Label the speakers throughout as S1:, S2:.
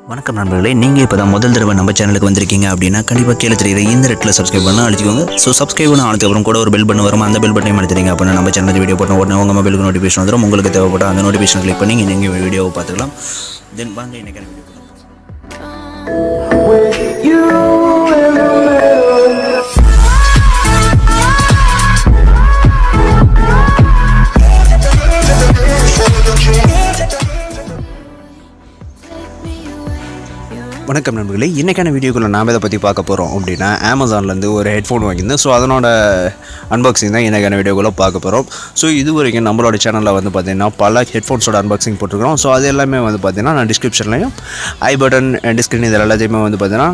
S1: வணக்கம் நண்பர்களே, நீங்கள் இப்போ தான் முதல் தடவை நம்ம சேனலுக்கு வந்திருக்கீங்க அப்படின்னா கண்டிப்பாக கீழே தெரியுற இந்த ரெட்டில் சப்ஸ்கிரைப் பண்ண அழுத்திக்கோங்க. ஸோ சப்ஸ்கிரைப் பண்ண அப்புறம் கூட ஒரு பெல் பண்ண வரும். அந்த பெல் பட்டனையும் அழுத்திங்க அப்படின்னா நம்ம சேனல் வீடியோ போட்ட உடனே உங்கள் மொபைலுக்கு நோட்டிஃபிகேஷன் வந்துடும். உங்களுக்கு தேவைப்பட்ட அந்த நோட்டிஃபிகேஷன் கிளிக் பண்ணி நீங்கள் வீடியோவை பார்த்துக்கலாம். தென் வாங்க இன்னைக்கு வீடியோ வணக்கம் நண்பர்களே, இன்றைக்கான வீடியோக்குள்ளே நாம் இதை பற்றி பார்க்க போகிறோம் அப்படின்னா அமேசான்லேருந்து ஒரு ஹெட்ஃபோன் வாங்கியிருந்தேன். ஸோ அதனோட அன்பாக்சிங் தான் இன்றைக்கான வீடியோக்குள்ளே பார்க்க போகிறோம். ஸோ இது வரைக்கும் நம்மளோட சேனலில் வந்து பார்த்திங்கன்னா பல ஹெட்ஃபோன்ஸோட அன்பாக்சிங் போட்டிருக்கிறோம். ஸோ அது எல்லாமே வந்து பார்த்திங்கன்னா நான் டிஸ்கிரிப்ஷன்லையும் ஐ பட்டன் டிஸ்கிரின் இதில் எல்லாத்தையுமே வந்து பார்த்திங்கன்னா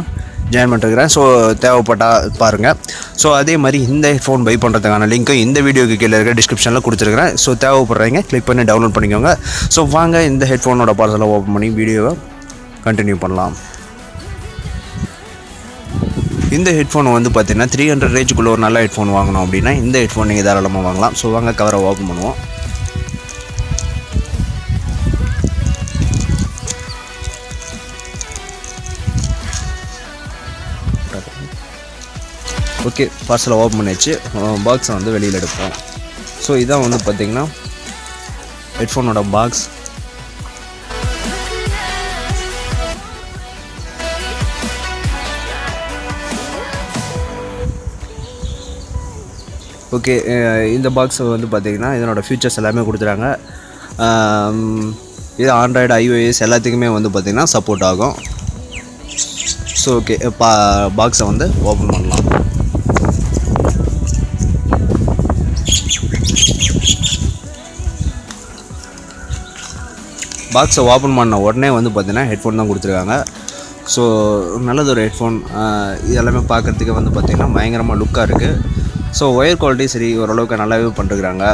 S1: ஜாயின் பண்ணிருக்கிறேன். ஸோ தேவைப்பட்டால் பாருங்கள். ஸோ அதே மாதிரி இந்த ஹெட்ஃபோன் பை பண்ணுறதுக்கான லிங்க்கும் இந்த வீடியோக்கு கீழே இருக்க டிஸ்கிரிப்ஷனில் கொடுத்துருக்கிறேன். ஸோ தேவைப்படுறீங்க கிளிக் பண்ணி டவுன்லோட் பண்ணிக்கோங்க. ஸோ வாங்க இந்த ஹெட்ஃபோனோட பார்சலை ஓப்பன் பண்ணி வீடியோவை கண்டினியூ பண்ணலாம். இந்த ஹெட்ஃபோன் வந்து பார்த்தீங்கன்னா 300 ரேஞ்சுக்குள்ளே ஒரு நல்ல ஹெட்ஃபோன் வாங்கணும் அப்படின்னா இந்த ஹெட்ஃபோன் நீங்கள் தாராளமாக வாங்கலாம். ஸோ வாங்க கவரை ஓப்பன் பண்ணுவோம். ஓகே, பார்சலை ஓப்பன் பண்ணியாச்சு. பாக்ஸை வந்து வெளியில் எடுப்போம். ஸோ இதான் வந்து பார்த்திங்கன்னா ஹெட்ஃபோனோட பாக்ஸ். ஓகே, இந்த பாக்ஸ் வந்து பார்த்திங்கன்னா இதனோட ஃபீச்சர்ஸ் எல்லாமே கொடுத்துறாங்க. இது ஆண்ட்ராய்டு iOS எல்லாத்துக்குமே வந்து பார்த்திங்கன்னா சப்போர்ட் ஆகும். ஸோ ஓகே, பாக்ஸை வந்து ஓப்பன் பண்ணலாம். பாக்ஸை ஓப்பன் பண்ண உடனே வந்து பார்த்திங்கன்னா ஹெட்ஃபோன் தான் கொடுத்துருக்காங்க. ஸோ நல்லது ஒரு ஹெட்ஃபோன். இது எல்லாமே பார்க்குறதுக்கு வந்து பார்த்திங்கன்னா பயங்கரமாக லுக்காக இருக்குது. ஸோ ஒயர் குவாலிட்டி சரி ஓரளவுக்கு நல்லாவே பண்ணிருக்கிறாங்க.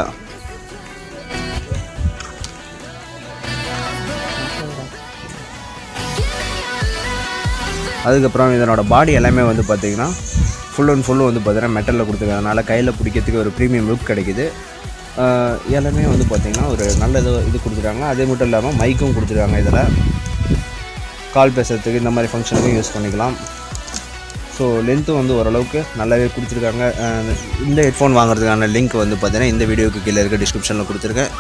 S1: அதுக்கப்புறம் இதனோட பாடி எல்லாமே வந்து பார்த்திங்கன்னா ஃபுல் அண்ட் ஃபுல்லு வந்து பார்த்திங்கன்னா மெட்டலில் கொடுத்துருக்கறதுனால கையில் பிடிக்கிறதுக்கு ஒரு ப்ரீமியம் லுக் கிடைக்குது. எல்லாமே வந்து பார்த்திங்கன்னா ஒரு நல்ல இது கொடுத்துருக்காங்க. அதே மட்டும் இல்லாமல் மைக்கும் கொடுத்துருக்காங்க. இதில் கால் பேசுகிறதுக்கு இந்த மாதிரி ஃபங்க்ஷனுக்கும் யூஸ் பண்ணிக்கலாம். ஸோ லென்த்தும் வந்து ஓரளவுக்கு நல்லாவே கொடுத்துருக்காங்க. இந்த ஹெட்ஃபோன் வாங்குறதுக்கான லிங்க் வந்து பார்த்தீங்கன்னா இந்த வீடியோக்கு கீழே இருக்க டிஸ்கிரிப்ஷனில் கொடுத்துருக்கேன்.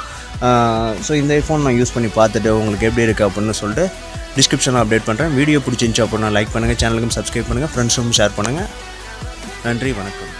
S1: ஸோ இந்த ஹெட்ஃபோன் நான் யூஸ் பண்ணி பார்த்துட்டு உங்களுக்கு எப்படி இருக்குது அப்படின்னு சொல்லிட்டு டிஸ்கிரிப்ஷனில் அப்டேட் பண்ணுறேன். வீடியோ பிடிச்சிருந்துச்சு அப்படின்னா லைக் பண்ணுங்கள், சேனலுக்கும் சப்ஸ்கிரைப் பண்ணுங்கள், ஃப்ரெண்ட்ஸும் ஷேர் பண்ணுங்கள். நன்றி, வணக்கம்.